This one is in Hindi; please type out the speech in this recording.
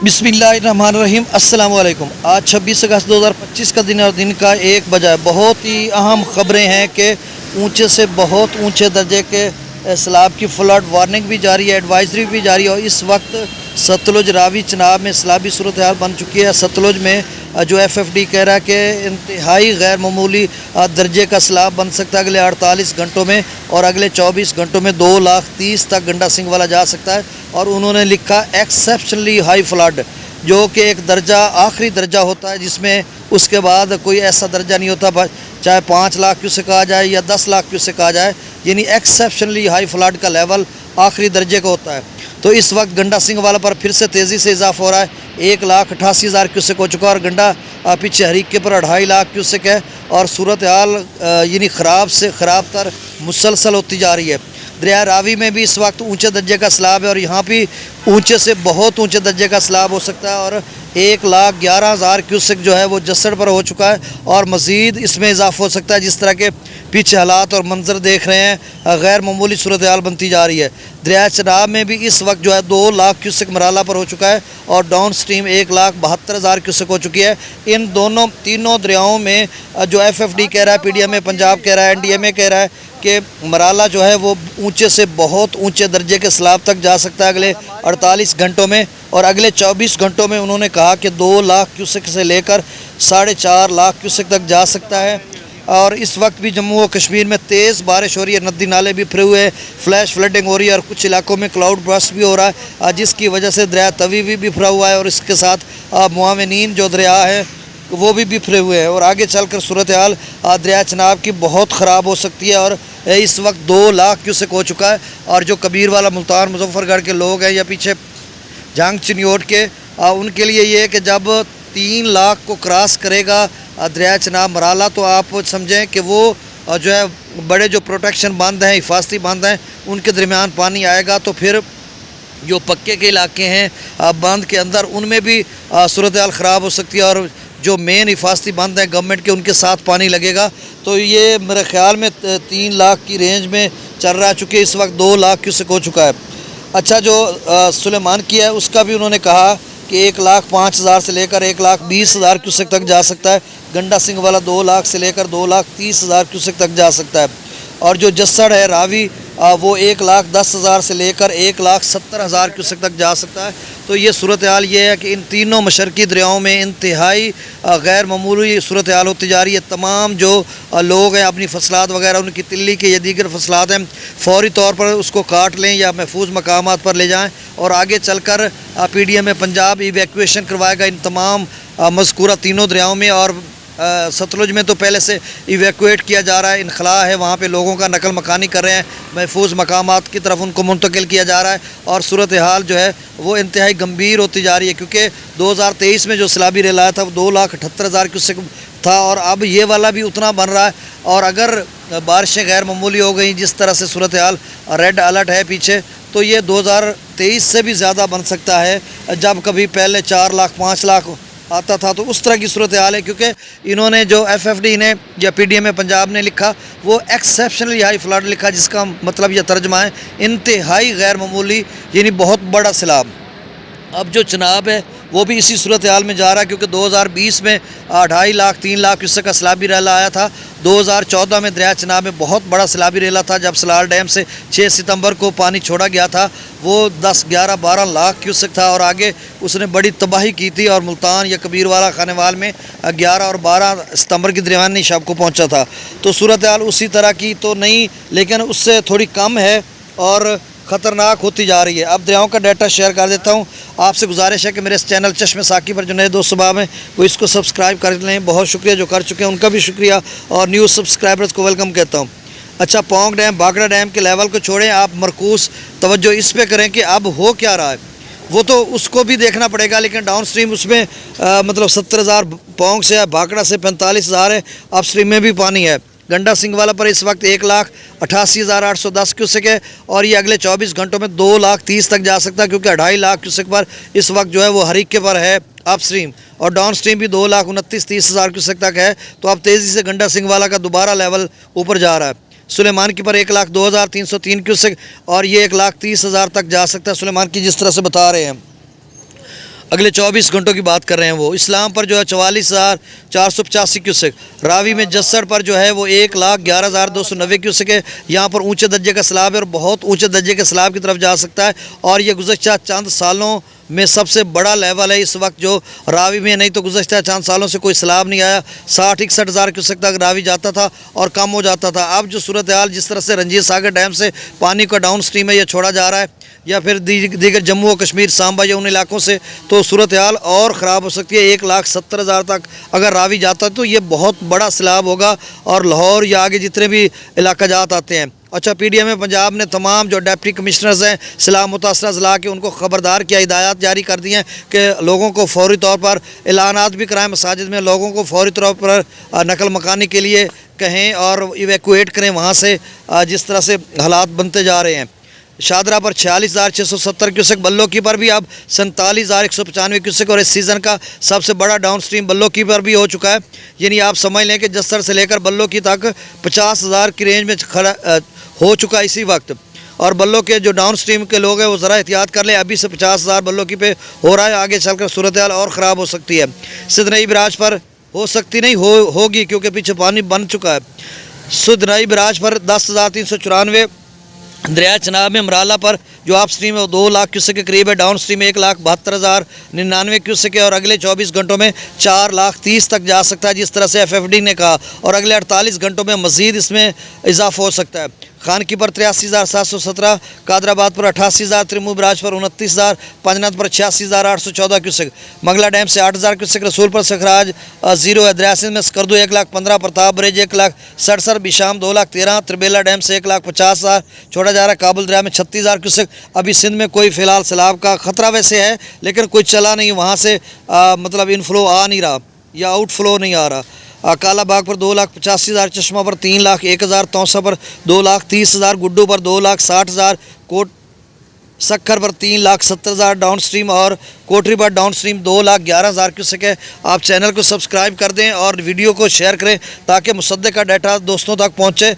बिस्मिल्लाहिर्रहमानिर्रहीम अस्सलाम वालेकुम। आज 26 अगस्त 2025 का दिन और दिन का 1 बजा। बहुत ही अहम ख़बरें हैं कि ऊंचे से बहुत ऊंचे दर्जे के सैलाब की फ्लड वार्निंग भी जारी है, एडवाइजरी भी जारी है। और इस वक्त सतलुज रावी चनाब में सैलाबी सूरत हाल बन चुकी है। सतलुज में जो FFD कह रहा है कि इंतहाई गैर मामूली दर्जे का सैलाब बन सकता है अगले 48 घंटों में, और अगले 24 घंटों में 2,30,000 तक गंडा सिंह वाला जा सकता है। और उन्होंने लिखा एक्सेप्शनली हाई फ्लड, जो कि एक दर्जा आखिरी दर्जा होता है जिसमें उसके बाद कोई ऐसा दर्जा नहीं होता, चाहे 5 लाख क्यूसेक आ जाए या 10 लाख क्यूसेक आ जाए, यानी एक्सेप्शनली हाई फ्लड का लेवल आखिरी दर्जे का होता है। तो इस वक्त गंडा सिंह वाला पर फिर से तेज़ी से इजाफा हो रहा है। 1,88,000 क्यूसेक हो चुका है और गंडा पीछे हरीके पर 2.5 लाख क्यूसेक है। और सूरत हाल यानी ख़राब से ख़राब तर मुसलसल होती जा रही है। दरिया रावी में भी इस वक्त ऊंचे दर्जे का सैलाब है और यहाँ भी ऊंचे से बहुत ऊंचे दर्जे का सैलाब हो सकता है। और 1,11,000 क्यूसेक जो है वो जसड़ पर हो चुका है और मज़ीद इसमें इजाफा हो सकता है। जिस तरह के पीछे हालात और मंजर देख रहे हैं, गैर मामूली सूरत हाल बनती जा रही है। दरिया चनाब में भी इस वक्त जो है 2 लाख क्यूसेक मराला पर हो चुका है और डाउन स्ट्रीम 1,72,000 क्यूसेक हो चुकी है। इन तीनों दरियाओं में जो FFD कह रहा है, PDMA पंजाब कह रहा है, NDMA कह रहा है कि मराला जो है वो ऊंचे से बहुत ऊंचे दर्जे के सैलाब तक जा सकता है अगले 48 घंटों में। और अगले 24 घंटों में उन्होंने कहा कि 2 लाख क्यूसेक से लेकर 4.5 लाख क्यूसेक तक जा सकता है। और इस वक्त भी जम्मू व कश्मीर में तेज़ बारिश हो रही है, नदी नाले बिखरे हुए हैं, फ्लैश फ्लडिंग हो रही है और कुछ इलाकों में क्लाउड बर्स्ट भी हो रहा है, जिसकी वजह से दरिया तवी भी बिखरा हुआ है और इसके साथ मुआविनीन जो दरिया है वो भी बिखरे हुए हैं। और आगे चलकर सूरत हाल दरिया चनाब की बहुत ख़राब हो सकती है। और इस वक्त 2 लाख क्यूसेक हो चुका है। और जो कबीर वाला, मुल्तान, मुजफ्फरगढ़ के लोग हैं या पीछे जंग चिन्योट के, उनके लिए ये है कि जब 3 लाख को क्रॉस करेगा दरिया चनाब मराला, तो आप समझें कि वो जो है बड़े जो प्रोटेक्शन बांध हैं, हिफाजती बांध हैं, उनके दरमियान पानी आएगा। तो फिर जो पक्के के इलाके हैं बांध के अंदर, उनमें भी सूरत हाल ख़राब हो सकती है। और जो मेन हिफाजती बांध हैं गवर्नमेंट के, उनके साथ पानी लगेगा। तो ये मेरे ख़्याल में 3 लाख की रेंज में चल रहा है, चूँकि इस वक्त 2 लाख क्यूसेक हो चुका है। अच्छा, जो सुलेमान की है उसका भी उन्होंने कहा कि 1,05,000 से लेकर 1,20,000 क्यूसेक तक जा सकता है। गंडा सिंह वाला 2 लाख से लेकर 2,30,000 क्यूसेक तक जा सकता है। और जो जसड़ है रावी, वो 1,10,000 से लेकर 1,70,000 क्यूसेक तक जा सकता है। तो ये सूरत हाल ये है कि इन तीनों मशरकी दरियाओं में इंतहाई गैर मामूली सूरत हाल होती जा रही है। तमाम जो लोग हैं अपनी फसलात वगैरह, उनकी तिल्ली के या दीगर फसलात हैं, फौरी तौर पर उसको काट लें या महफूज मकामात पर ले जाएँ। और आगे चलकर PDMA पंजाब इवैक्यूएशन करवाएगा इन तमाम मज़कूरा तीनों दरियाओं में। और सतलुज में तो पहले से इवैक्यूएट किया जा रहा है, इनखला है, वहाँ पे लोगों का नकल मकानी कर रहे हैं, महफूज मकामात की तरफ उनको मुंतकिल किया जा रहा है। और सूरत हाल जो है वो इंतहाई गंभीर होती जा रही है, क्योंकि 2023 में जो सैलाबी रेल आया था वो 2,78,000 क्यूसेक था और अब ये वाला भी उतना बन रहा है। और अगर बारिशें गैर मामूली हो गई, जिस तरह से सूरत हाल रेड अलर्ट है पीछे, तो ये 2023 से भी ज़्यादा बन सकता है, जब कभी पहले 4 लाख 5 लाख आता था। तो उस तरह की सूरत हाल है, क्योंकि इन्होंने जो FFD ने या PDMA पंजाब ने लिखा वो एक्सेप्शनली हाई फ्लड लिखा, जिसका मतलब यह तर्जमा है इंतहाई गैर मामूली, यानी बहुत बड़ा सैलाब। अब जो चनाब है वो भी इसी सूरत हाल में जा रहा है, क्योंकि 2020 में 2.5 लाख 3 लाख क्यूसेक का सैलाबी रेला आया था। 2014 में दरिया चनाब में बहुत बड़ा सैलाबी रेला था, जब सलाल डैम से 6 सितंबर को पानी छोड़ा गया था। वो 10, 11, 12 लाख क्यूसेक था और आगे उसने बड़ी तबाही की थी। और मुल्तान या कबीरवाला खानेवाल में 11 और 12 सितंबर की दरमियानी शब को पहुँचा था। तो सूरत हाल उसी तरह की तो नहीं, लेकिन उससे थोड़ी कम है और ख़तरनाक होती जा रही है। अब दरियाओं का डाटा शेयर कर देता हूँ। आपसे गुजारिश है कि मेरे इस चैनल चश्मे साकी पर जो नए दोस्त सुबह में वो इसको सब्सक्राइब कर लें। बहुत शुक्रिया जो कर चुके हैं, उनका भी शुक्रिया और न्यू सब्सक्राइबर्स को वेलकम कहता हूँ। अच्छा, पौंग डैम, भाखड़ा डैम के लेवल को छोड़ें, आप मरकूज़ तवज्जो इस पर करें कि अब हो क्या रहा है। वो तो उसको भी देखना पड़ेगा, लेकिन डाउन स्ट्रीम उसमें मतलब 70,000 पौंग से है, भाखड़ा से 45,000 है, अप स्ट्रीम में भी पानी है। गंडा सिंह वाला पर इस वक्त 1,88,810 क्यूसेक है और ये अगले 24 घंटों में 2,30,000 तक जा सकता है, क्योंकि 2.5 लाख क्यूसेक पर इस वक्त जो है वो हरीके पर है अप स्ट्रीम, और डाउन स्ट्रीम भी 2,29,30,000 क्यूसेक तक है। तो अब तेज़ी से गंडा सिंह वाला का दोबारा लेवल ऊपर जा रहा है। सुलेमान की पर 1,02,303 क्यूसेक और ये 1,30,000 तक जा सकता है सुलेमान की, जिस तरह से बता रहे हैं। अगले 24 घंटों की बात कर रहे हैं वो। इस्लाम पर जो है 44,485 क्यूसेक, रावी में जस्सर पर जो है वो 1,11,290 क्यूसेक है। यहाँ पर ऊंचे दर्जे का सैलाब है और बहुत ऊंचे दर्जे के सैलाब की तरफ जा सकता है और ये गुज़श्ता चंद सालों में सबसे बड़ा लेवल है इस वक्त जो रावी में। नहीं तो गुज़श्ता चंद सालों से कोई सैलाब नहीं आया। 60-61 हज़ार क्यूसेक तक रावी जाता था और कम हो जाता था। अब जो सूरत हाल जिस तरह से रंजीत सागर डैम से पानी का डाउन स्ट्रीम है यह छोड़ा जा रहा है या फिर दीगर जम्मू और कश्मीर सांबा या उन इलाकों से, तो सूरत हाल और ख़राब हो सकती है। 1,70,000 तक अगर रावी जाता है तो ये बहुत बड़ा सैलाब होगा और लाहौर या आगे जितने भी इलाका जात आते हैं। अच्छा, PDM पंजाब ने तमाम जो डिप्टी कमिश्नर्स हैं सैलाब मुतासरा ज़िला के उनको ख़बरदार किया, हिदायत जारी कर दी हैं कि लोगों को फौरी तौर पर ऐलानात भी कराएं, मसाजिद में लोगों को फौरी तौर पर नकल मकानी के लिए कहें और इवैक्यूएट करें वहाँ से, जिस तरह से हालात बनते जा रहे हैं। शादरा पर 46,670 क्यूसेक, बल्लोकी पर भी अब 47,195 क्यूसेक और इस सीज़न का सबसे बड़ा डाउन स्ट्रीम बल्लोकी पर भी हो चुका है। यानी आप समझ लें कि जस्सर से लेकर बल्लोकी तक 50,000 की रेंज में खड़ा हो चुका है इसी वक्त। और बल्लो के जो डाउन स्ट्रीम के लोग हैं वो ज़रा एहतियात कर लें, अभी से 50,000 बल्लोकी पे हो रहा है, आगे चलकर सूरत हाल और ख़राब हो सकती है। सिदनई बराज पर हो सकती नहीं होगी क्योंकि पीछे पानी बन चुका है। सिदनई बराज पर 10,394, दरिया चनाब में मराला पर जो आप स्ट्रीम है वो 2 लाख क्यूसेक के करीब है, डाउन स्ट्रीम 1,72,099 क्यूसेक है और अगले 24 घंटों में 4,30,000 तक जा सकता है जिस तरह से FFD ने कहा, और अगले 48 घंटों में मज़ीद इसमें इजाफा हो सकता है। खानकी पर 83,717, कादराबाद पर 88,000, त्रिमू बराज पर 29,000, पंजनाथ पर 86,814 क्यूसेक, मंगला डैम से 8,000 क्यूसेक, रसूलपुर से खराज 0 है, दरिया सिंध में स्कर्दू 1,15,000, प्रताप ब्रिज 1,67,000, बिशाम 2,13,000, त्रिबेला डैम से 1,50,000 छोड़ा जा रहा है, काबुल दरिया में 36,000 क्यूसेक। अभी सिंध में कोई फ़िलहाल सैलाब का ख़तरा वैसे है लेकिन कोई चला नहीं, वहाँ से मतलब इनफ्लो आ नहीं रहा या आउटफ्लो नहीं आ रहा। काला बाग पर 2,85,000, चश्मा पर 3,01,000, तौसा पर 2,30,000, गुड्डू पर 2,60,000, कोट सक्खर पर 3,70,000 डाउन स्ट्रीम और कोटरी पर डाउन स्ट्रीम 2,11,000 क्यूसेक है। आप चैनल को सब्सक्राइब कर दें और वीडियो को शेयर करें ताकि मुसद्दक़ का डाटा दोस्तों तक पहुँचे।